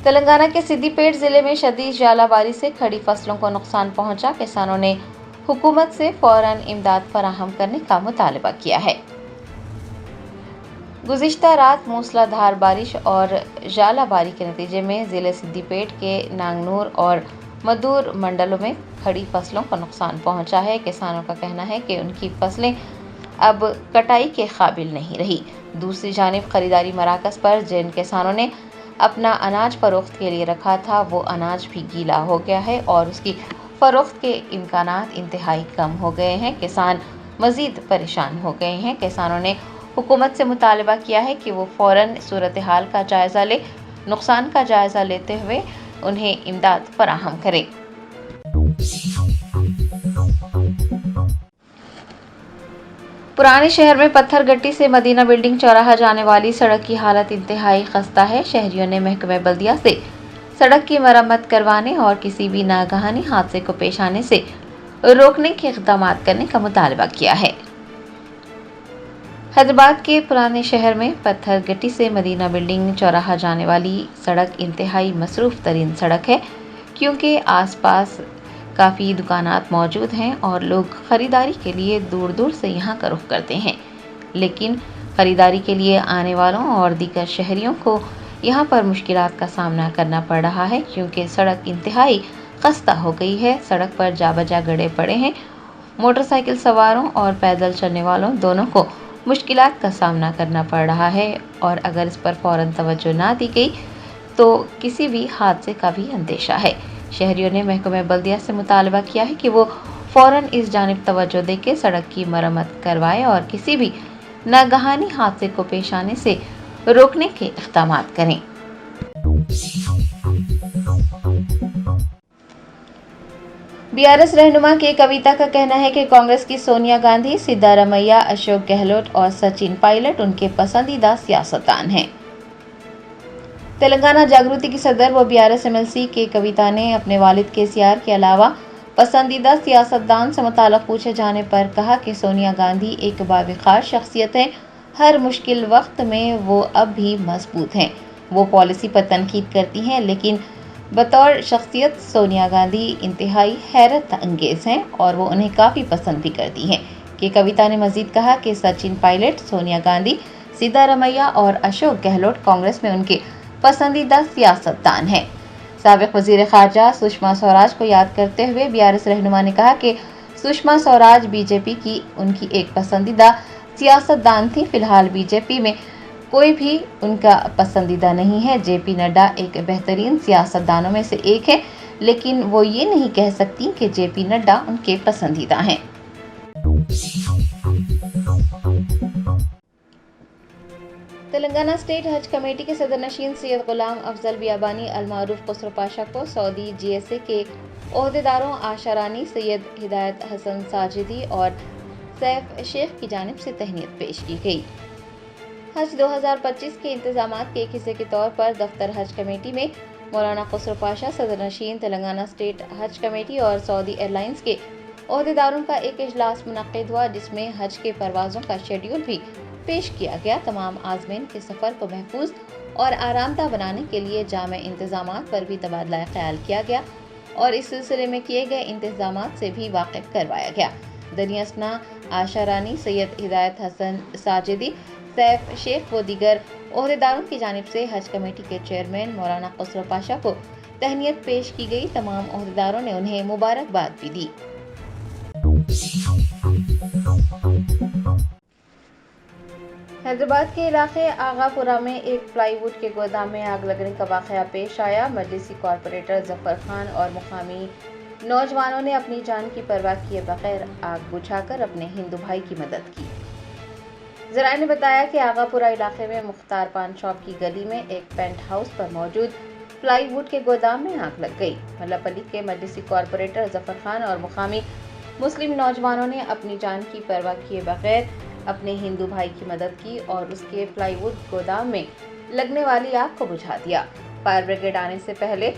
تلنگانہ کے سدی پیٹ ضلع میں شدید ژالہ باری سے کھڑی فصلوں کو نقصان پہنچا۔ کسانوں نے حکومت سے فوراً امداد فراہم کرنے کا مطالبہ کیا ہے۔ گزشتہ رات موسلا دھار بارش اور ژالہ باری کے نتیجے میں ضلع سدی پیٹ کے نانگنور اور مدور منڈلوں میں کھڑی فصلوں کو نقصان پہنچا ہے۔ کسانوں کا کہنا ہے کہ ان کی فصلیں اب کٹائی کے قابل نہیں رہی۔ دوسری جانب خریداری مراکز پر جن کسانوں نے اپنا اناج فروخت کے لیے رکھا تھا وہ اناج بھی گیلا ہو گیا ہے اور اس کی فروخت کے امکانات انتہائی کم ہو گئے ہیں۔ کسان مزید پریشان ہو گئے ہیں۔ کسانوں نے حکومت سے مطالبہ کیا ہے کہ وہ فوراً صورتحال کا جائزہ لے، نقصان کا جائزہ لیتے ہوئے انہیں امداد فراہم کرے۔ پرانے شہر میں پتھر گٹی سے مدینہ بلڈنگ چوراہا جانے والی سڑک کی حالت انتہائی خستہ ہے۔ شہریوں نے محکمہ بلدیہ سے سڑک کی مرمت کروانے اور کسی بھی ناگہانی حادثے کو پیش آنے سے روکنے کے اقدامات کرنے کا مطالبہ کیا ہے۔ حیدرآباد کے پرانے شہر میں پتھر گٹی سے مدینہ بلڈنگ چوراہا جانے والی سڑک انتہائی مصروف ترین سڑک ہے، کیونکہ آس پاس کافی دکانات موجود ہیں اور لوگ خریداری کے لیے دور دور سے یہاں کا رخ کرتے ہیں۔ لیکن خریداری کے لیے آنے والوں اور دیگر شہریوں کو یہاں پر مشکلات کا سامنا کرنا پڑ رہا ہے، کیونکہ سڑک انتہائی خستہ ہو گئی ہے۔ سڑک پر جا بجا گڑھے پڑے ہیں۔ موٹر سائیکل سواروں اور پیدل چلنے والوں دونوں کو مشکلات کا سامنا کرنا پڑ رہا ہے اور اگر اس پر فوراً توجہ نہ دی گئی تو کسی بھی حادثے کا بھی اندیشہ ہے۔ شہریوں نے محکمہ بلدیہ سے مطالبہ کیا ہے کہ وہ فوراً اس جانب توجہ دے کے سڑک کی مرمت کروائے اور کسی بھی ناگہانی حادثے کو پیش آنے سے روکنے کے اقدامات کریں۔ BRS رہنما کے کویتا کا کہنا ہے کہ کانگریس کی سونیا گاندھی، سدھارمیہ، اشوک گہلوٹ اور سچن پائلٹ ان کے پسندیدہ سیاستدان ہیں۔ تلنگانہ جاگرتی کی صدر و BRS MLC کے کویتا نے اپنے والد KCR کے علاوہ پسندیدہ سیاستدان سے متعلق پوچھے جانے پر کہا کہ سونیا گاندھی ایک باوقار شخصیت ہیں۔ ہر مشکل وقت میں وہ اب بھی مضبوط ہیں۔ وہ پالیسی پر تنقید کرتی ہیں لیکن بطور شخصیت سونیا گاندھی انتہائی حیرت انگیز ہیں اور وہ انہیں کافی پسند بھی کرتی ہیں۔ کہ کویتا نے مزید کہا کہ سچن پائلٹ، سونیا گاندھی، سدھارمیہ اور اشوک گہلوٹ کانگریس میں ان کے پسندیدہ سیاستدان ہیں۔ سابق وزیر خارجہ سشما سوراج کو یاد کرتے ہوئے BRS رہنما نے کہا کہ سشما سوراج BJP کی ان کی ایک پسندیدہ سیاستدان تھی۔ فی الحال BJP میں کوئی بھی ان کا پسندیدہ نہیں ہے۔ JP نڈا ایک بہترین سیاستدانوں میں سے ایک ہے، لیکن وہ یہ نہیں کہہ سکتی کہ JP نڈا ان کے پسندیدہ ہیں۔ تلنگانہ اسٹیٹ حج کمیٹی کے صدر نشین سید غلام افضل بیابانی المعروف خسرو پاشا کو سعودی GSA کے عہدیداروں عائشہ رانی، سید ہدایت حسن ساجدی اور سیف شیخ کی جانب سے تہنیت پیش کی گئی۔ حج 2025 کے انتظامات کے ایک حصے کے طور پر دفتر حج کمیٹی میں مولانا خسرو پاشا، صدر نشین تلنگانہ اسٹیٹ حج کمیٹی اور سعودی ایئر لائنز کے عہدیداروں کا ایک اجلاس منعقد ہوا، جس میں حج کے پروازوں کا شیڈول بھی پیش کیا گیا۔ تمام عازمین کے سفر کو محفوظ اور آرام دہ بنانے کے لیے جامع انتظامات پر بھی تبادلہ خیال کیا گیا اور اس سلسلے میں کیے گئے انتظامات سے بھی واقف کروایا گیا۔ دنیا اسنا عائشہ رانی، سید ہدایت حسن ساجدی، سیف شیخ و دیگر عہدیداروں کی جانب سے حج کمیٹی کے چیئرمین مولانا خسرو پاشا کو تہنیت پیش کی گئی۔ تمام عہدیداروں نے انہیں مبارکباد بھی دی۔ حیدرآباد کے علاقے آغا پورہ میں ایک پلائی ووڈ کے گودام میں آگ لگنے کا واقعہ پیش آیا۔ مجلسی کارپوریٹر ظفر خان اور مقامی نوجوانوں نے اپنی جان کی پرواہ کیے بغیر آگ بجھا کر اپنے ہندو بھائی کی مدد کی۔ ذرائع نے بتایا کہ آغا پورہ علاقے میں مختار پان شاپ کی گلی میں ایک پینٹ ہاؤس پر موجود پلائی ووڈ کے گودام میں آگ لگ گئی۔ ملاپلی کے مجلسی کارپوریٹر ظفر خان اور مقامی مسلم نوجوانوں نے اپنی جان کی پرواہ کیے بغیر اپنے ہندو بھائی کی مدد کی اور اس کے پلائی ووڈ گودام میں لگنے والی آگ کو بجھا دیا۔ فائر بریگیڈ آنے سے پہلے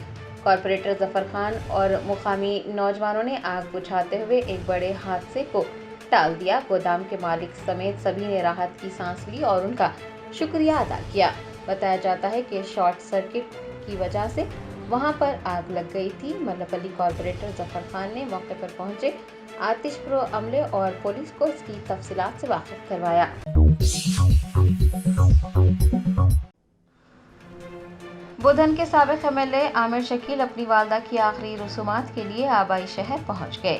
کارپوریٹر ظفر خان اور مقامی نوجوانوں نے آگ بجھاتے ہوئے ایک بڑے حادثے کو ٹال دیا۔ گودام کے مالک سمیت سبھی نے راحت کی سانس لی اور ان کا شکریہ ادا کیا۔ بتایا جاتا ہے کہ شارٹ سرکٹ کی وجہ سے وہاں پر آگ لگ گئی تھی۔ ملپلی کارپوریٹر ظفر خان نے موقع پر پہنچے آتش پرو عملے اور پولیس کو اس کی تفصیلات سے واقف کروایا۔ بودھن کے سابق ایم ایل اے عامر شکیل اپنی والدہ کی آخری رسومات کے لیے آبائی شہر پہنچ گئے۔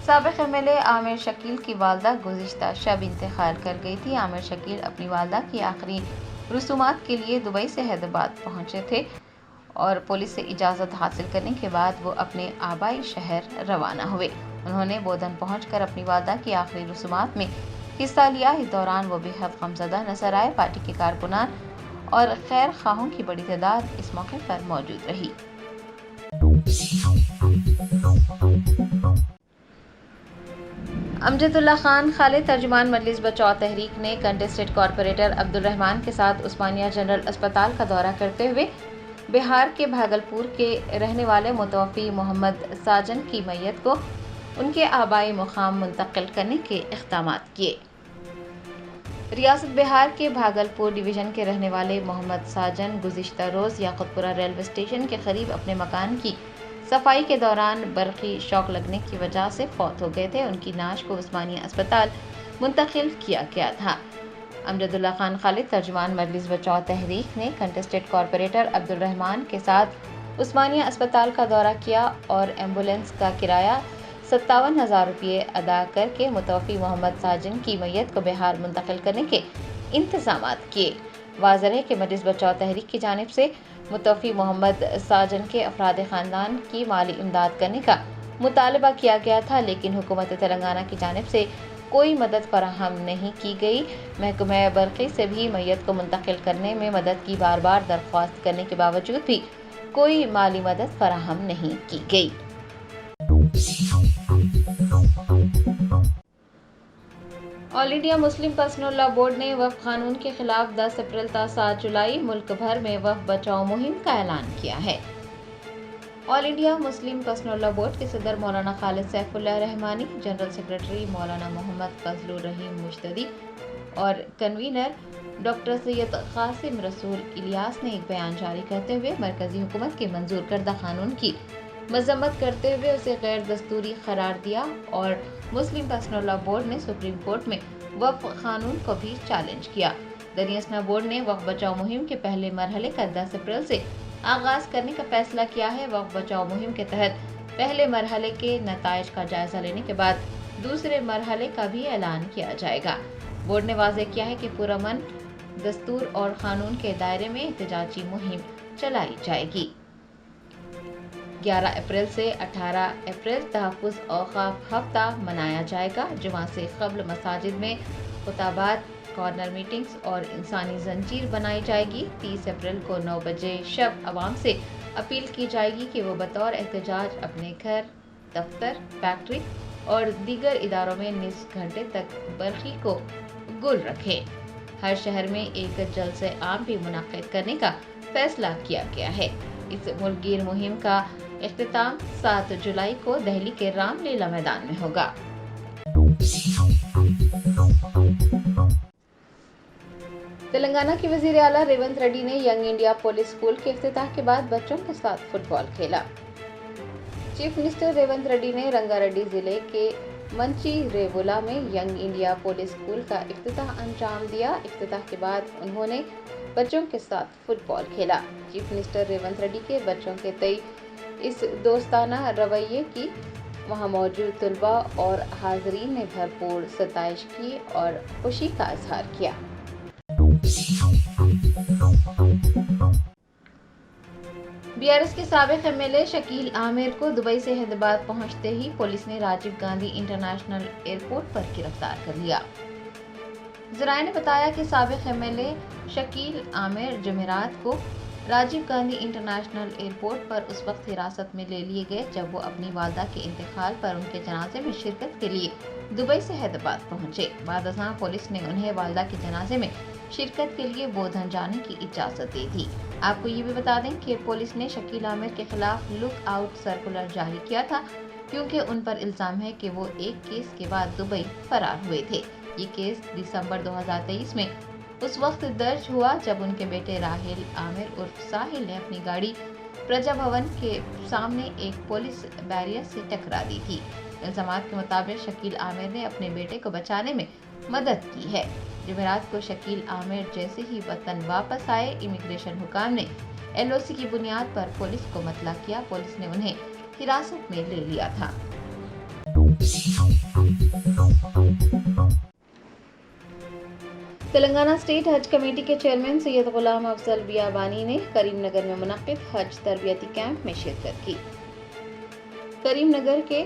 سابق ایم ایل اے عامر شکیل کی والدہ گزشتہ شب انتقال کر گئی تھی۔ عامر شکیل اپنی والدہ کی آخری رسومات کے لیے دبئی سے حیدرآباد پہنچے تھے اور پولیس سے اجازت حاصل کرنے کے بعد وہ اپنے آبائی شہر روانہ ہوئے۔ انہوں نے بودھن پہنچ کر اپنی والدہ کی آخری رسومات میں حصہ لیا۔ اس دوران وہ بے حد غمزدہ نظر آئے۔ پارٹی کے کارکنان اور خیر خواہوں کی بڑی تعداد اس موقع پر موجود رہی۔ امجد اللہ خان خالد ترجمان مجلس بچاؤ تحریک نے کنٹسٹڈ کارپوریٹر عبدالرحمان کے ساتھ عثمانیہ جنرل اسپتال کا دورہ کرتے ہوئے بہار کے بھاگلپور کے رہنے والے متوفی محمد ساجن کی میت کو ان کے آبائی مقام منتقل کرنے کے اقدامات کیے۔ ریاست بہار کے بھاگلپور ڈویژن کے رہنے والے محمد ساجن گزشتہ روز یاقوت پورہ ریلوے اسٹیشن کے قریب اپنے مکان کی صفائی کے دوران برقی شاک لگنے کی وجہ سے فوت ہو گئے تھے۔ ان کی نعش کو عثمانیہ اسپتال منتقل کیا گیا تھا۔ امجد اللہ خان خالد ترجمان مجلس بچاؤ تحریک نے کنٹسٹڈ کارپوریٹر عبدالرحمان کے ساتھ عثمانیہ اسپتال کا دورہ کیا اور ایمبولینس کا کرایہ 57,000 روپے ادا کر کے متوفی محمد ساجن کی میت کو بہار منتقل کرنے کے انتظامات کیے۔ واضح ہے کہ مجلس بچاؤ تحریک کی جانب سے متوفی محمد ساجن کے افراد خاندان کی مالی امداد کرنے کا مطالبہ کیا گیا تھا، لیکن حکومت تلنگانہ کی جانب سے کوئی مدد فراہم نہیں کی گئی۔ محکمہ برقی سے بھی میت کو منتقل کرنے میں مدد کی بار بار درخواست کرنے کے باوجود بھی کوئی مالی مدد فراہم نہیں کی گئی۔ All India Muslim Personal Law Board نے وقف قانون کے خلاف 10 اپریل تا 7 جولائی ملک بھر میں وقف بچاؤ مہم کا اعلان کیا ہے۔ All India Muslim Personal Law Board کے صدر Maulana Khalid Saifullah Rahmani, general secretary Maulana Mohammad فضل الرحیم مشتدی اور کنوینر ڈاکٹر سید قاسم رسول الیاس نے ایک بیان جاری کرتے ہوئے مرکزی حکومت کے منظور کردہ قانون کی مذمت کرتے ہوئے اسے غیر دستوری قرار دیا اور مسلم پرسنل لاء بورڈ نے سپریم کورٹ میں وقف قانون کو بھی چیلنج کیا۔ دریاسنا بورڈ نے وقف بچاؤ مہم کے پہلے مرحلے کا 10 اپریل سے آغاز کرنے کا فیصلہ کیا ہے۔ وقف بچاؤ مہم کے تحت پہلے مرحلے کے نتائج کا جائزہ لینے کے بعد دوسرے مرحلے کا بھی اعلان کیا جائے گا۔ بورڈ نے واضح کیا ہے کہ پرامن دستور اور قانون کے دائرے میں احتجاجی مہم چلائی جائے گی۔ 11 اپریل سے 18 اپریل تحفظ اوقاف ہفتہ منایا جائے گا۔ جمعہ سے قبل مساجد میں خطابات، کارنر میٹنگز اور انسانی زنجیر بنائی جائے گی۔ 30 اپریل کو 9 بجے شب عوام سے اپیل کی جائے گی کہ وہ بطور احتجاج اپنے گھر، دفتر، فیکٹری اور دیگر اداروں میں نصف گھنٹے تک برقی کو گل رکھیں۔ ہر شہر میں ایک جلسہ عام بھی منعقد کرنے کا فیصلہ کیا گیا ہے۔ اس ملک گیر مہم کا اختتام 7 جولائی کو دہلی کے رام لیلا میدان میں ہوگا۔ تلنگانہ کے وزیر اعلیٰ ریونت ریڈی نے ینگ انڈیا پولیس اسکول کے افتتاح کے بعد بچوں کے ساتھ فٹ بال کھیلا۔ چیف منسٹر ریونت ریڈی نے رنگا ریڈی ضلع کے منچی ریولا میں ینگ انڈیا پولیس اسکول کا افتتاح انجام دیا۔ افتتاح کے بعد انہوں نے بچوں کے ساتھ فٹ بال کھیلا۔ چیف منسٹر ریونت ریڈی کے بچوں کے تئیں اس دوستانہ رویے کی وہاں موجود طلباء اور حاضرین نے بھرپور ستائش کی اور خوشی کا اظہار کیا۔ BRS کے سابق MLA شکیل عامر کو دبئی سے حیدرآباد پہنچتے ہی پولیس نے راجیو گاندھی انٹرنیشنل ایئرپورٹ پر گرفتار کر لیا۔ ذرائع نے بتایا کہ سابق MLA شکیل عامر جمعرات کو راجیو گاندھی انٹرنیشنل ایئرپورٹ پر اس وقت حراست میں لے لیے گئے جب وہ اپنی والدہ کے انتقال پر ان کے جنازے میں شرکت کے لیے دبئی سے حیدرآباد پہنچے۔ بعد ازاں پولیس نے انہیں والدہ کے جنازے میں شرکت کے لیے بودھن جانے کی اجازت دی تھی۔ آپ کو یہ بھی بتا دیں کہ پولیس نے شکیل عامر کے خلاف لک آؤٹ سرکولر جاری کیا تھا کیونکہ ان پر الزام ہے کہ وہ ایک کیس کے بعد دبئی فرار ہوئے تھے۔ یہ کیس دسمبر 2023 میں उस वक्त दर्ज हुआ जब उनके बेटे राहिल आमिर उर्फ साहिल ने अपनी गाड़ी प्रजा भवन के सामने एक पुलिस बैरियर से टकरा दी थी। इल्जामात के मुताबिक शकील आमिर ने अपने बेटे को बचाने में मदद की है। जुमेरात को शकील आमिर जैसे ही वतन वापस आए, इमिग्रेशन हुकाम ने LOC की बुनियाद पर पुलिस को मतला किया। पुलिस ने उन्हें हिरासत में ले लिया था। तेलंगाना स्टेट हज कमेटी के चेयरमैन सैयद गुलाम अफजल बियाबानी ने करीमनगर में मुनक्किद हज तरबियती कैंप में शिरकत की। करीमनगर के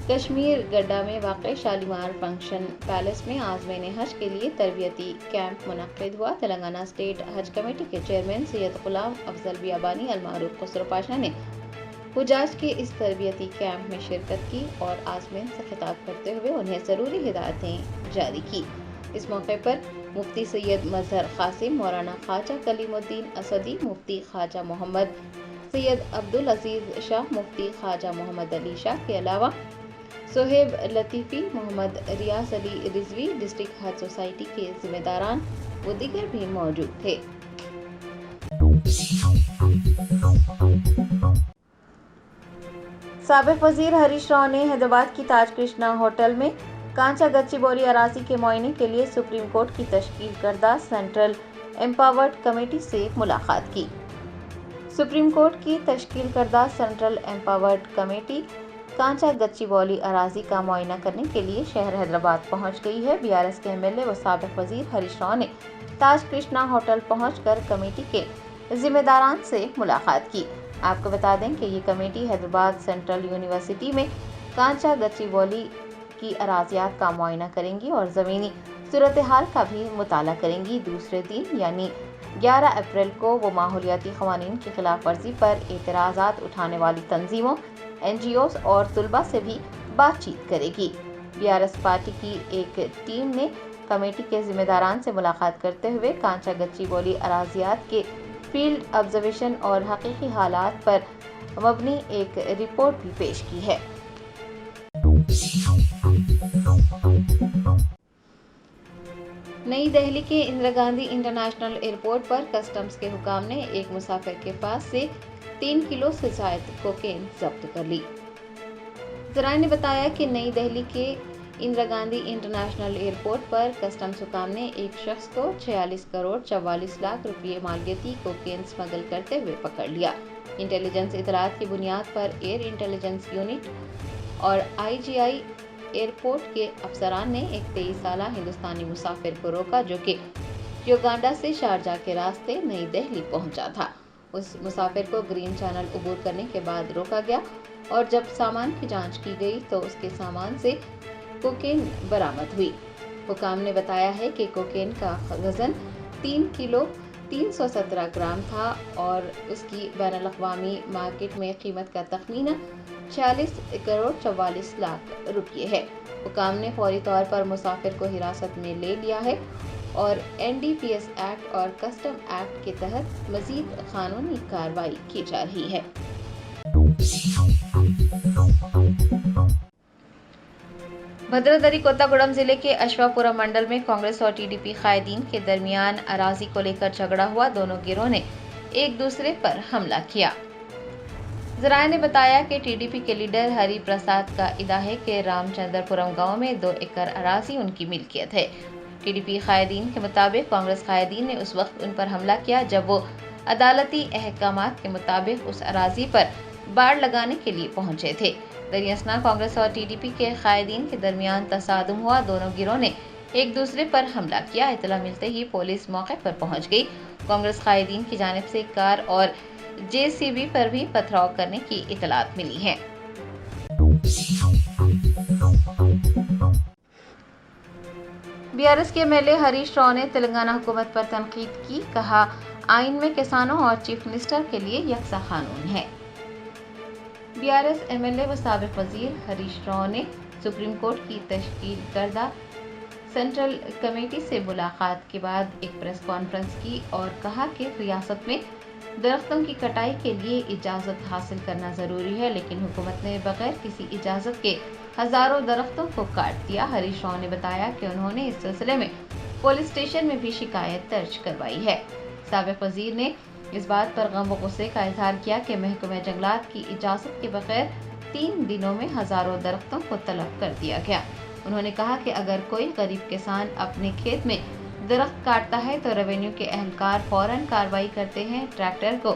कश्मीर गड्ढा में वाक़ शालीमार फंक्शन पैलेस में आज़मीन हज के लिए तरबियती कैंप मुनक्किद हुआ। तेलंगाना स्टेट हज कमेटी के चेयरमैन सैयद गुलाम अफजल बियाबानी अलमारूफ खुसरो पाशा ने हुजाज के इस तरबियती कैंप में शिरकत की और आज़मीन से खिताब करते हुए उन्हें ज़रूरी हिदायतें जारी की। इस मौके पर मुफ्ती सैयद मजहर कासिम, मौलाना ख्वाजा कलीमुद्दीन असदी, मुफ्ती ख्वाजा मोहम्मद सैयद अब्दुल अजीज शाह, मुफ्ती ख्वाजा मोहम्मद अली शाह के अलावा सोहेब लतीफ़ी, मोहम्मद रियाज अली रिजवी, डिस्ट्रिक्ट हज सोसाइटी के जिम्मेदारान व दीगर भी मौजूद थे। साबिक वजीर हरीश राव ने हैदराबाद की ताज कृष्णा होटल में कांचा गच्चीबौली अराजी के मुआयने के लिए सुप्रीम कोर्ट की तश्कील करदा सेंट्रल एम्पावर्ड कमेटी से मुलाकात की। सुप्रीम कोर्ट की तश्कील करदा सेंट्रल एम्पावर्ड कमेटी कांचा गच्चीबौली अराजी का मुआयना करने के लिए शहर हैदराबाद पहुंच गई है। BRS के MLA व साबिक वजीर हरीश राव ने ताज कृष्णा होटल पहुंचकर कमेटी के जिम्मेदारान से मुलाकात की। आपको बता दें कि ये कमेटी हैदराबाद सेंट्रल यूनिवर्सिटी में कांचा गच्चीबौली की अराजियात का मुआयना करेंगी और ज़मीनी सूरत हाल का भी मुताला करेंगी। दूसरे दिन यानी 11 अप्रैल को वो माहौलियाती क़वानीन की खिलाफ वर्जी पर एतराज़ात उठाने वाली तंजीमों, NGOs और तुलबा से भी बातचीत करेगी। BRS पार्टी की एक टीम ने कमेटी के जिम्मेदारान से मुलाकात करते हुए कांचा गच्चीबौली अराजियात के फील्ड ऑब्जर्वेशन और हकीकी हालात पर मबनी एक रिपोर्ट भी पेश की है। नई दिल्ली के इंदिरा गांधी इंटरनेशनल एयरपोर्ट पर कस्टम्स के हुकाम ने एक मुसाफिर के पास से 3 किलो से ज़ायद कोकेन जब्त कर ली। ज़राए ने बताया कि नई दिल्ली के इंदिरा गांधी इंटरनेशनल एयरपोर्ट पर कस्टम्स हुकाम ने एक शख्स को 46 करोड़ 44 लाख रुपये मालियती कोकेन स्मगल करते हुए पकड़ लिया। इंटेलिजेंस इतलात की बुनियाद पर एयर इंटेलिजेंस यूनिट और IGI एयरपोर्ट के अफसरान ने एक 23 साला हिंदुस्तानी मुसाफिर को रोका जो कि युगांडा से शारजा के रास्ते नई दिल्ली पहुंचा था। उस मुसाफिर को ग्रीन चैनल उबूर करने के बाद रोका गया और जब सामान की जांच की गई तो उसके सामान से कोकेन बरामद हुई। हुकाम ने बताया है कि कोकेन का वजन 3 किलो 317 ग्राम था और उसकी बैनुल अक़वामी मार्केट में कीमत का तखमीना 46 करोड़ 44 लाख रुपये है। हुकाम ने फौरी तौर पर मुसाफिर को हिरासत में ले लिया है और NDPS एक्ट और कस्टम एक्ट के तहत मजीद कानूनी कार्रवाई की जा रही है। भद्राद्री कोत्तागुड़म जिले के अश्वापुरम मंडल में कांग्रेस और TDP कायदीन के दरमियान अराजी को लेकर झगड़ा हुआ। दोनों गिरोह ने एक दूसरे पर हमला किया। ज़राए ने बताया कि TDP के लीडर हरि प्रसाद का इदा है कि रामचंद्रपुरम गांव में 2 एकड़ अराजी उनकी मिल्कियत है। TDP कायदीन के मुताबिक कांग्रेस कायदीन ने उस वक्त उन पर हमला किया जब वो अदालती अहकामात के मुताबिक उस अराजी पर बाड़ लगाने के लिए पहुंचे थे। दरियासना कांग्रेस और TDP के कायदीन के दरमियान तसादुम हुआ। दोनों गिरोह ने एक दूसरे पर हमला किया। इतला मिलते ही पुलिस मौके पर पहुंच गई। कांग्रेस कायदीन की जानिब से कार और JCB पर भी पथराव करने की इतलात मिली है। BRS के MLA हरीश राव ने तेलंगाना हुकूमत पर तनकीद की। कहा, आइन में किसानों और चीफ मिनिस्टर के लिए यकसा कानून है। BRS MLA व साबिक वजीर हरीश राव ने सुप्रीम कोर्ट की तश्कील करदा सेंट्रल कमेटी से मुलाकात के बाद एक प्रेस कॉन्फ्रेंस की और कहा कि रियासत में दरख्तों की कटाई के लिए इजाज़त हासिल करना ज़रूरी है, लेकिन हुकूमत ने बगैर किसी इजाज़त के हज़ारों दरख्तों को काट दिया। हरीश राव ने बताया कि उन्होंने इस सिलसिले में पुलिस स्टेशन में भी शिकायत दर्ज करवाई है। साबिक वजीर ने इस बात पर गम व गुस्से का इजहार किया कि महकमे जंगलात की इजाजत के बगैर 3 दिनों में हजारों दरख्तों को तलब कर दिया गया। उन्होंने कहा कि अगर कोई गरीब किसान अपने खेत में दरख्त काटता है तो रेवेन्यू के एहलकार फौरन कार्रवाई करते हैं, ट्रैक्टर को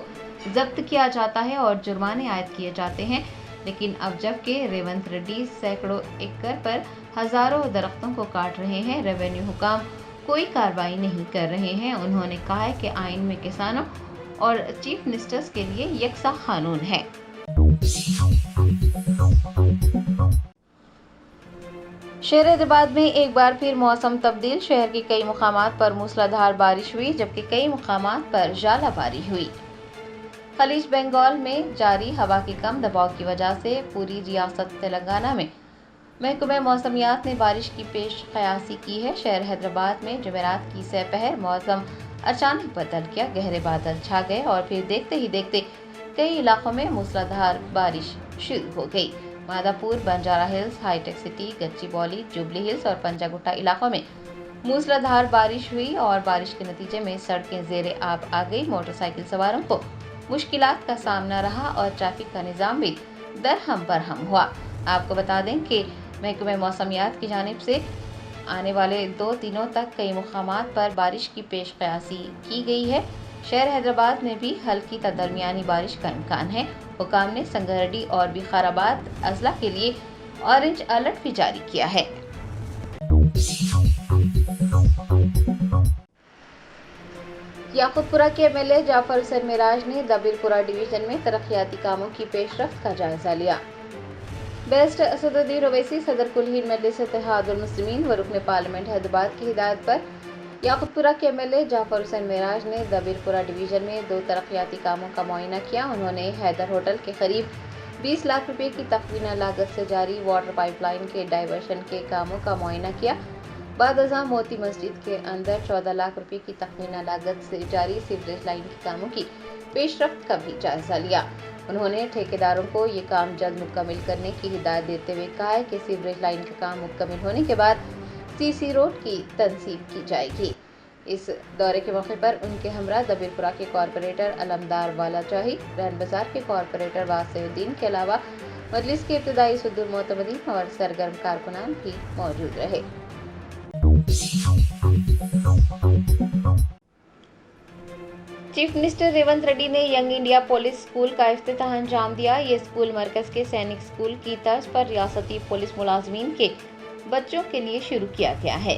जब्त किया जाता है और जुर्माने आयद किए जाते हैं। लेकिन अब जबकि रेवंत रेड्डी सैकड़ों एकड़ पर हजारों दरख्तों को काट रहे हैं, रेवेन्यू हुकाम कोई कार्रवाई नहीं कर रहे हैं। उन्होंने कहा है कि आइन में किसानों और चीफ मिनिस्टर्स के लिए यकसा कानून है। शहर हैदराबाद में एक बार फिर मौसम तब्दील। शहर के कई मुकामात पर मूसलाधार बारिश हुई, जबकि कई मुकामात पर ज़ालाबारी हुई। खलीज बंगाल में जारी हवा के कम दबाव की वजह से पूरी रियासत तेलंगाना में महकमे मौसमियात ने बारिश की पेश क़यासी की है। शहर हैदराबाद में जुमेरात की सपहर मौसम अचानक बदल गया, गहरे बादल छा गए और फिर देखते ही देखते कई इलाकों में मूसलाधार बारिश शुरू हो गई। मादापुर, बंजारा हिल्स, हाईटेक सिटी, गच्चीबौली, जुबली हिल्स और पंजागुट्टा इलाकों में मूसलाधार बारिश हुई और बारिश के नतीजे में सड़कें ज़ेरे आब आ गई। मोटरसाइकिल सवारों को मुश्किलात का सामना रहा और ट्रैफिक का निज़ाम भी दरहम बरहम हुआ। आपको बता दें कि महकमे मौसमियात की जानिब से आने वाले 2 दिनों तक कई मुकामात पर बारिश की पेश क़यासी की गई है। शहर हैदराबाद में भी हल्की ता दरमियानी बारिश का इम्कान है। हुकाम ने संगारेड्डी और विकाराबाद अजला के लिए ऑरेंज अलर्ट भी जारी किया है। याकूबपुरा के एमएलए जाफर हुसैन मेराज ने दबीरपुरा डिवीजन में तरक्याती कामों की पेशरफ्त का जायजा लिया। बेस्ट असदुद्दीन ओवैसी सदर कुल हिंद मजलिस इत्तेहादुल मुस्लिमीन व रुकन पार्लियामेंट हैदराबाद की हिदायत पर याकूबपुरा के एमएलए जाफर हुसैन मेराज ने दबीरपुरा डिवीजन में 2 तरक्याती कामों का मुआयना किया। उन्होंने हैदर होटल के करीब 20 लाख रुपए की तखमीना लागत से जारी वाटर पाइपलाइन के डाइवर्शन के कामों का मुआयना किया। बाद अज़ां मोती मस्जिद के अंदर 14 लाख रुपए की तखमीना लागत से जारी सीवरेज लाइन के कामों की पेशरफ्त का भी जायजा लिया। उन्होंने ठेकेदारों को ये काम जल्द मुकम्मल करने की हिदायत देते हुए कहा है कि सीवरेज लाइन का काम मुकम्मल होने के बाद सीसी रोड की तनसीब की जाएगी। इस दौरे के मौके पर उनके हमरा दबीरपुरा के कॉरपोरेटर अलमदार वाला चाही, रहन बाजार के कॉरपोरेटर वासिउद्दीन के अलावा मजलिस के इब्तदाई सुदूर मोतमदीन और सरगर्म कारकुनान भी मौजूद रहे। चीफ मिनिस्टर रेवंत रेड्डी ने यंग इंडिया पुलिस स्कूल का इफ्तिताह अंजाम दिया। ये स्कूल मरकज के सैनिक स्कूल की तर्ज पर रियासती पुलिस मुलाजमीन के बच्चों के लिए शुरू किया गया है।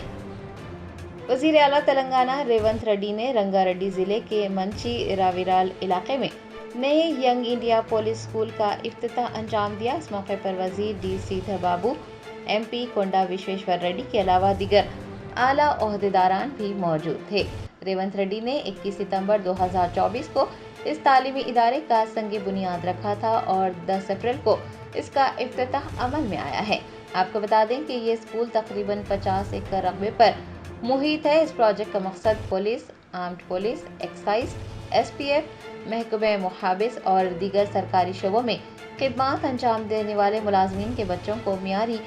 वजीर आला तेलंगाना रेवंत रेड्डी ने रंगारेड्डी जिले के मंची राविराल इलाके में नए यंग इंडिया पुलिस स्कूल का इफ्तिताह अंजाम दिया। इस मौके पर वजीर डी श्रीधर बाबू, MP कोंडा विश्वेश्वर रेड्डी के अलावा दीगर आला ओहदेदारान भी मौजूद थे। रेवंत रेड्डी ने 21 सितंबर 2024 को इस तालीमी इदारे का संगे बुनियाद रखा था और 10 अप्रैल को इसका इफ्तिताह अमल में आया है। आपको बता दें कि ये स्कूल तकरीबन 50 एकड़ रकबे पर मुहित है। इस प्रोजेक्ट का मकसद police, armed police, excise, SPF, महकमे मुहाबिस और दीगर सरकारी शोबों में खिदमात अंजाम देने वाले मुलाजमीन के बच्चों को मियारी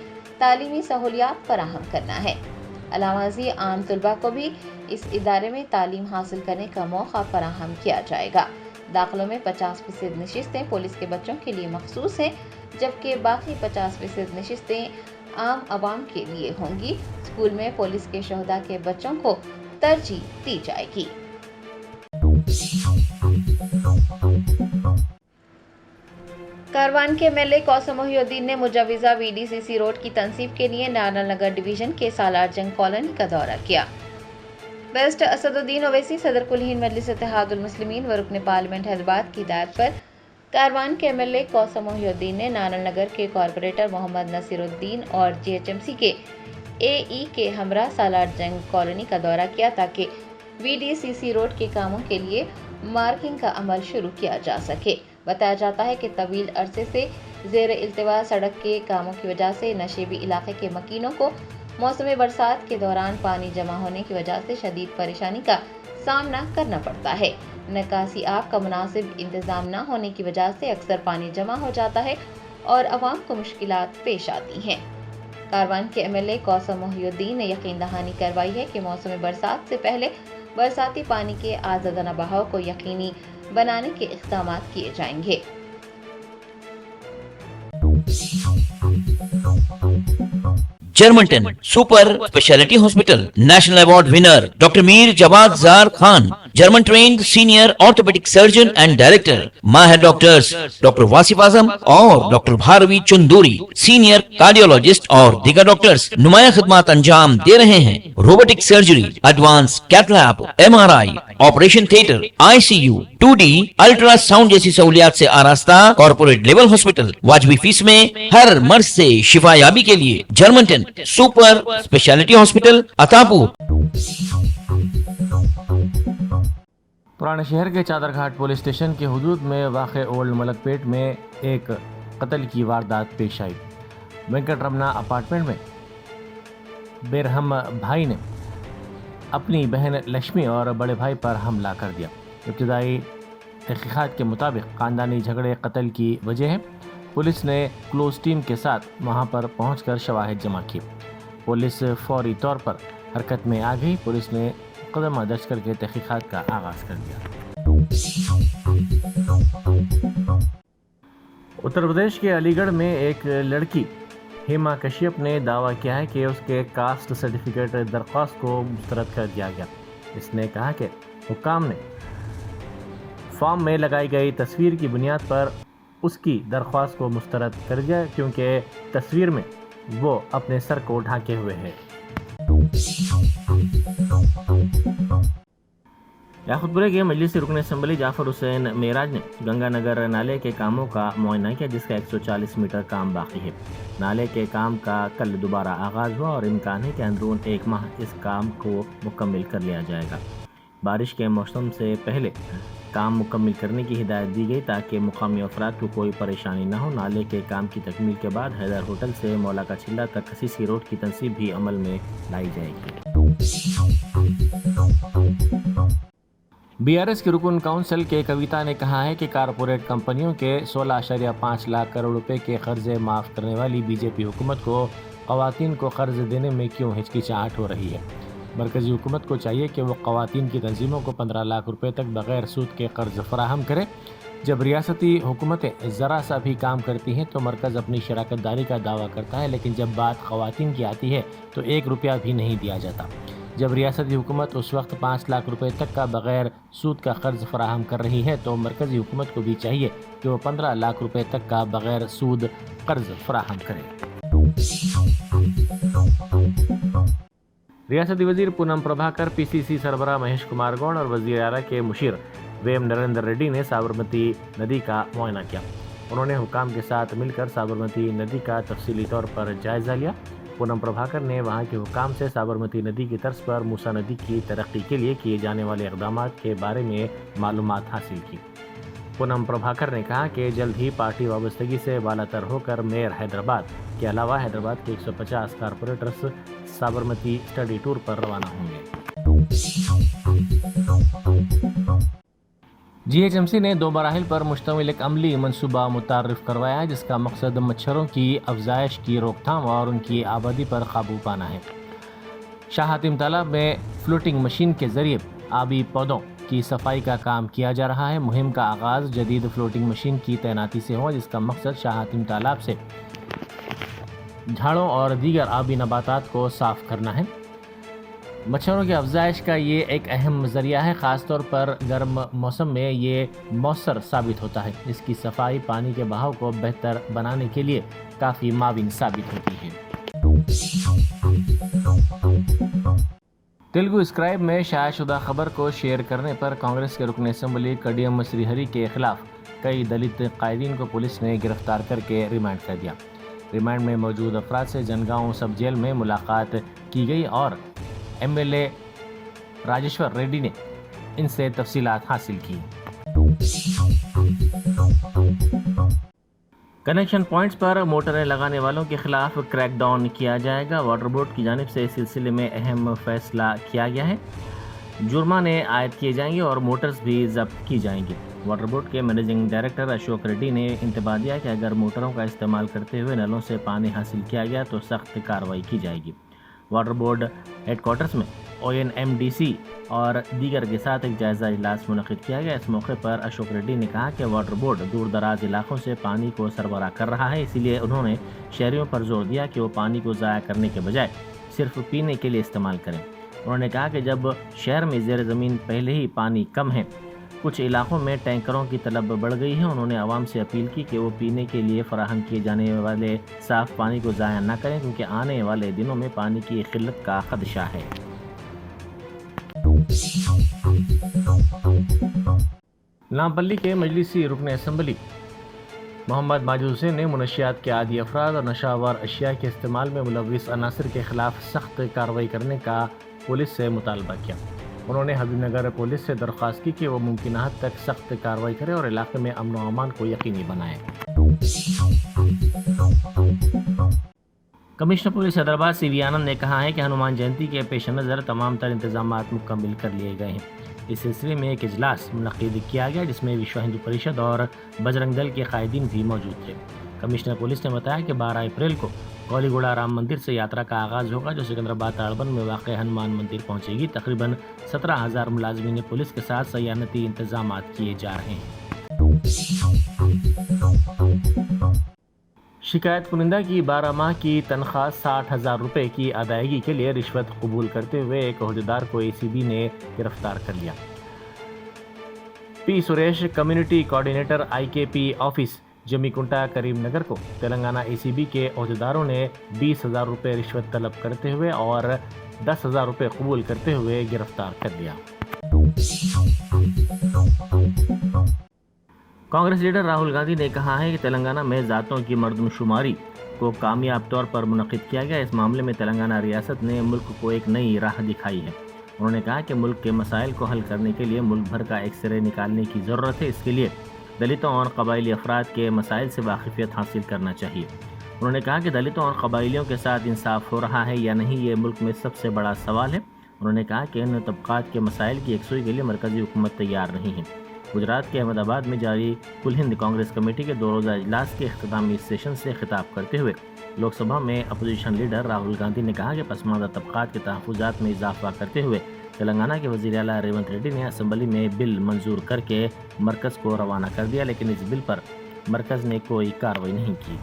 तालीमी सहूलियात फराहम करना है। अलावाजी आम तलबा को भी इस इदारे में तालीम हासिल करने का मौका फराहम किया जाएगा। दाखिलों में 50% नशिस्तें पुलिस के बच्चों के लिए मखसूस हैं, जबकि बाकी 50% नशिस्तें आम आवाम के लिए होंगी। स्कूल में पुलिस के शोहदा के बच्चों को तरजीह दी जाएगी। कारवान के एमएलए कौसम मोहिउद्दीन ने मुजव्वज़ा VDCC रोड की तनसीब के लिए नारायण नगर डिवीजन के सालार जंग कॉलोनी का दौरा किया। बेस्ट असदुद्दीन ओवैसी सदर कुल हिंद मजलिस इत्तेहादुल मुस्लिमीन व रुकन पार्लियामेंट हैदराबाद की हिदायत पर कारवान के एमएलए कौसम मोहिउद्दीन ने नारायण नगर के कॉरपोरेटर मोहम्मद नसीरुद्दीन और GHMC के AE के हमरा सालार जंग कॉलोनी का दौरा किया ताकि VDCC रोड के कामों के लिए मार्किंग का अमल शुरू किया जा सके। बताया जाता है कि तवील अरसे से ज़ेर इल्तिवा सड़क के कामों की वजह से नशेबी इलाके के मकीनों को मौसम बरसात के दौरान पानी जमा होने की वजह से शदीद परेशानी का सामना करना पड़ता है। निकासी आब का मुनासिब इंतज़ाम न होने की वजह से अक्सर पानी जमा हो जाता है और आवाम को मुश्किलात पेश आती हैं। کاروان کے MLA کوثر محی الدین نے یقین دہانی کروائی ہے کہ موسم برسات سے پہلے برساتی پانی کے آزادانہ بہاؤ کو یقینی بنانے کے اقدامات کیے جائیں گے۔ Germanton super speciality hospital national award winner doctor Mir Jawad Zar Khan, German trained senior orthopaedic surgeon and director, ماہر ڈاکٹرز ڈاکٹر واصف اعظم اور doctor Bharavi Chanduri, senior cardiologist اور دیگر ڈاکٹرز نمایاں خدمات انجام دے رہے ہیں۔ Robotic surgery, advance cath lab, MRI، operation theatre, ICU، 2D ultrasound جیسی سہولیات سے آراستہ کارپوریٹ لیول ہاسپٹل، واجبی فیس میں ہر مرض سے شفا یابی کے لیے جرمنٹن سپر اسپیشلٹی ہاسپٹل عطاپور۔ پرانے شہر کے چادر گھاٹ پولیس اسٹیشن کے حدود میں واقع اولڈ ملک پیٹ میں ایک قتل کی واردات پیش آئی۔ وینکٹ رمنا اپارٹمنٹ میں بیرہم بھائی نے اپنی بہن لکشمی اور بڑے بھائی پر حملہ کر دیا۔ ابتدائی تحقیقات کے مطابق خاندانی جھگڑے قتل کی وجہ ہے۔ پولیس نے کلوز ٹیم کے ساتھ وہاں پر پہنچ کر شواہد جمع کیے۔ پولیس فوری طور پر حرکت میں آ گئی۔ پولیس نے مقدمہ درج کر کے تحقیقات کا آغاز کر دیا۔ اتر پردیش کے علی گڑھ میں ایک لڑکی ہیما کشیپ نے دعویٰ کیا ہے کہ اس کے کاسٹ سرٹیفکیٹ درخواست کو مسترد کر دیا گیا۔ اس نے کہا کہ حکام نے فارم میں لگائی گئی تصویر کی بنیاد پر اس کی درخواست کو مسترد کر دیا کیونکہ تصویر میں وہ اپنے سر کو ڈھانکے ہوئے ہے۔ یاقوتپورے کے مجلسی رکن اسمبلی جعفر حسین معراج نے گنگا نگر نالے کے کاموں کا معائنہ کیا، جس کا 140 میٹر کام باقی ہے۔ نالے کے کام کا کل دوبارہ آغاز ہوا اور امکان ہے کہ اندرون 1 ماہ اس کام کو مکمل کر لیا جائے گا۔ بارش کے موسم سے پہلے کام مکمل کرنے کی ہدایت دی گئی تاکہ مقامی افراد کو کوئی پریشانی نہ ہو۔ نالے کے کام کی تکمیل کے بعد حیدر ہوٹل سے مولا کا چلہ تک خصیصی روڈ کی تنصیب بھی عمل میں لائی جائے گی۔ BRS کی رکن کونسل کے کویتا نے کہا ہے کہ کارپوریٹ کمپنیوں کے 16.5 لاکھ کروڑ روپے کے قرضے معاف کرنے والی BJP حکومت کو خواتین کو قرض دینے میں کیوں ہچکچاہٹ ہو رہی ہے۔ مرکزی حکومت کو چاہیے کہ وہ خواتین کی تنظیموں کو 15 لاکھ روپے تک بغیر سود کے قرض فراہم کرے۔ جب ریاستی حکومتیں ذرا سا بھی کام کرتی ہیں تو مرکز اپنی شراکت داری کا دعویٰ کرتا ہے، لیکن جب بات خواتین کی آتی ہے تو 1 روپیہ بھی نہیں دیا جاتا۔ جب ریاستی حکومت اس وقت 5 لاکھ روپے تک کا بغیر سود کا قرض فراہم کر رہی ہے تو مرکزی حکومت کو بھی چاہیے کہ وہ 15 لاکھ روپے تک کا بغیر سود قرض فراہم کرے۔ ریاستی وزیر پونم پربھاکر، PCC سربراہ مہیش کمار گوڑ اور وزیر اعلیٰ کے مشیر ویم نریندر ریڈی نے سابرمتی ندی کا معائنہ کیا۔ انہوں نے حکام کے ساتھ مل کر سابرمتی ندی کا تفصیلی طور پر جائزہ لیا۔ پونم پربھاکر نے وہاں کے حکام سے سابرمتی ندی کی طرز پر موسیٰ ندی کی ترقی کے لیے کیے جانے والے اقدامات کے بارے میں معلومات حاصل کی۔ پونم پربھاکر نے کہا کہ جلد ہی پارٹی وابستگی سے بالاتر ہو کر میئر حیدرآباد کے علاوہ حیدرآباد کے 150 کارپوریٹرز سابرمتی اسٹڈی ٹور پر روانہ ہوں گے۔ GHMC نے 2 مراحل پر مشتمل ایک عملی منصوبہ متعارف کروایا ہے، جس کا مقصد مچھروں کی افزائش کی روک تھام اور ان کی آبادی پر قابو پانا ہے۔ شاہ حاتم تالاب میں فلوٹنگ مشین کے ذریعے آبی پودوں کی صفائی کا کام کیا جا رہا ہے۔ مہم کا آغاز جدید فلوٹنگ مشین کی تعیناتی سے ہوا، جس کا مقصد شاہ حاتم تالاب سے جھاڑوں اور دیگر آبی نباتات کو صاف کرنا ہے۔ مچھروں کی افزائش کا یہ ایک اہم ذریعہ ہے، خاص طور پر گرم موسم میں یہ مؤثر ثابت ہوتا ہے۔ اس کی صفائی پانی کے بہاؤ کو بہتر بنانے کے لیے کافی معاون ثابت ہوتی ہے۔ تیلگو اسکرائب میں شائع شدہ خبر کو شیئر کرنے پر کانگریس کے رکن اسمبلی کڈیم سری ہری کے خلاف کئی دلت قائدین کو پولیس نے گرفتار کر کے ریمانڈ کر دیا۔ ریمانڈ میں موجود افراد سے جنگاؤں سب جیل میں ملاقات کی گئی اور MLA راجیشور ریڈی نے ان سے تفصیلات حاصل کی۔ کنیکشن پوائنٹس پر موٹریں لگانے والوں کے خلاف کریک ڈاؤن کیا جائے گا۔ واٹر بورڈ کی جانب سے اس سلسلے میں اہم فیصلہ کیا گیا ہے۔ جرمانے عائد کیے جائیں گے اور موٹرز بھی ضبط کی جائیں گی۔ वाटर बोर्ड के मैनेजिंग डायरेक्टर अशोक रेड्डी ने इंतबाह दिया कि अगर मोटरों का इस्तेमाल करते हुए नलों से पानी हासिल किया गया तो सख्त कार्रवाई की जाएगी। वाटर बोर्ड हेडक्वार्टर्स में ONMDC और दीगर के साथ एक जायजा इजलास मुनक़िद किया गया। इस मौके पर अशोक रेड्डी ने कहा कि वाटर बोर्ड दूर दराज इलाकों से पानी को सरबराह कर रहा है, इसीलिए उन्होंने शहरियों पर जोर दिया कि वो पानी को ज़ाया करने के बजाय सिर्फ पीने के लिए इस्तेमाल करें। उन्होंने कहा कि जब शहर में ज़ेर ज़मीन पहले ही पानी कम है, कुछ इलाकों में टैंकरों की तलब बढ़ गई है। उन्होंने आवाम से अपील की कि वो पीने के लिए फराहम किए जाने वाले साफ़ पानी को ज़ाया न करें, क्योंकि आने वाले दिनों में पानी की किल्लत का खदशा है। नामपल्ली के मजलिसी रुकन असम्बली मोहम्मद माजिद हुसैन ने मुनशियात के आदी अफराद और नशावर अशिया के इस्तेमाल में मुलविस अनासर के खिलाफ सख्त कार्रवाई करने का पुलिस से मुतालबा किया। उन्होंने हबीबनगर पुलिस से दरख्वास्त की कि वो मुमकिन हद तक सख्त कार्रवाई करे और इलाके में अमन व अमान को यकीनी बनाए। कमिश्नर पुलिस हैदराबाद CV आनंद ने कहा है कि हनुमान जयंती के पेश नज़र तमाम तर इंतजाम मुकम्मल कर लिए गए हैं। इस सिलसिले में एक इजलास मुनक़िद किया गया, जिसमें विश्व हिंदू परिषद और बजरंग दल के कायदीन भी मौजूद थे। कमिश्नर पुलिस ने बताया कि 12 अप्रैल को कौलीगुड़ा राम मंदिर से यात्रा का आगाज़ होगा, जो सिकंदराबाद ताड़बंद में वाक़ हनुमान मंदिर पहुंचेगी। तकरीबन 17,000 मुलाजमीन पुलिस के साथ सयानती इंतजाम किए जा रहे हैं। शिकायत कुनिंदा की 12 माह की तनख्वाह 60,000 रुपये की अदायगी के लिए रिश्वत कबूल करते हुए एक अहदेदार को ACB ने गिरफ्तार कर लिया। P Suresh community coordinator IKP office Jammikunta Karimnagar को तेलंगाना ACB के अहदेदारों ने 20,000 रुपये रिश्वत तलब करते हुए और 10,000 रुपये कबूल करते हुए गिरफ्तार कर लिया। कांग्रेस लीडर राहुल गांधी ने कहा है कि तेलंगाना में ज़ातों की मर्दमशुमारी को कामयाब तौर पर मुनक़िद किया गया। इस मामले में तेलंगाना रियासत ने मुल्क को एक नई राह दिखाई है। उन्होंने कहा कि मुल्क के मसाइल को हल करने के लिए मुल्क भर का एक सिरे निकालने की ज़रूरत है। इसके लिए दलितों और कबायली अफराद के मसाइल से वाकिफ़ियत हासिल करना चाहिए। उन्होंने कहा कि दलितों और कबायलियों के साथ इंसाफ हो रहा है या नहीं, ये मुल्क में सबसे बड़ा सवाल है। उन्होंने कहा कि इन तबक़ात के मसाइल की यकसुई के लिए मरकज़ी हुकूमत तैयार नहीं है। गुजरात के अहमदाबाद में जारी कुल हिंद कांग्रेस कमेटी के 2 रोज़ा इजलास के इख्तितामी सेशन से खिताब करते हुए लोकसभा में अपोजिशन लीडर राहुल गांधी ने कहा कि पसमानदा तबक़ात के तहफ़्फ़ुज़ात में इजाफा करते हुए तेलंगाना के वज़ीर आला रेवंत रेड्डी ने असम्बली में बिल मंजूर करके मरकज़ को रवाना कर दिया, लेकिन इस बिल पर मरकज़ ने कोई कार्रवाई नहीं की।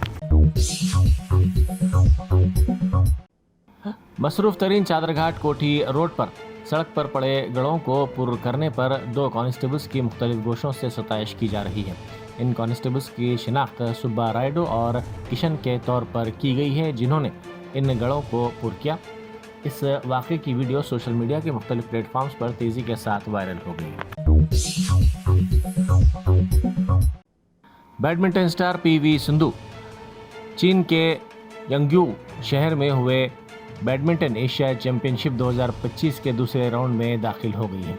मसरूफ़ तरीन चादरघाट कोठी रोड पर सड़क पर पड़े गड़ों को पुर करने पर 2 कांस्टेबल्स की मुख्तलिफ गोशों से सताइश की जा रही है। इन कांस्टेबल्स की शिनाख्त सुब्बा रायडो और किशन के तौर पर की गई है, जिन्होंने इन गड़ों को पुर किया। इस वाक़े की वीडियो सोशल मीडिया के मुख्तलिफ प्लेटफॉर्म्स पर तेज़ी के साथ वायरल हो गई। बैडमिंटन स्टार PV सिंधु चीन के यंग्यू शहर में हुए बैडमिंटन एशिया चैंपियनशिप 2025 के दूसरे राउंड में दाखिल हो गई है,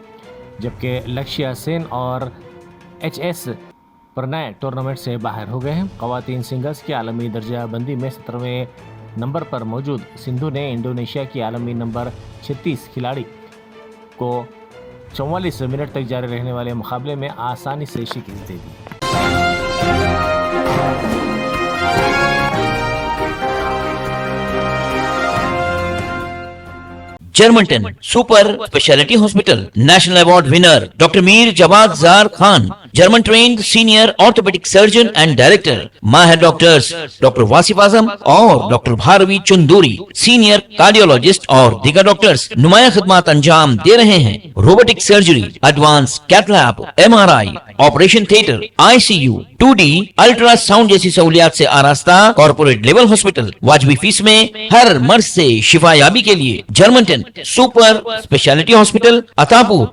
जबकि लक्ष्या सेन और HS प्रणय टूर्नामेंट से बाहर हो गए हैं। ख़वातीन सिंगल्स की आलमी दर्जा बंदी में 17वें नंबर पर मौजूद सिंधु ने इंडोनेशिया की आलमी नंबर 36 खिलाड़ी को 44 मिनट तक जारी रहने वाले मुकाबले में आसानी से शिकस्त दे दी। Germanton super speciality hospital national award winner doctor Mir Jawad Zar Khan, German trained senior orthopaedic surgeon and director, माहिर डॉक्टर्स डॉक्टर वासिफ आजम और doctor Bharavi Chanduri, senior cardiologist और दीगर डॉक्टर्स नुमाया खिदमत अंजाम दे रहे हैं। Robotic surgery, advance cath lab, MRI, operation theatre, ICU, 2D ultrasound जैसी सहूलियात से आरास्ता कॉर्पोरेट लेवल हॉस्पिटल। वाजबी फीस में हर मर्ज से शिफायाबी के लिए Germanton super speciality hospital, Attapur,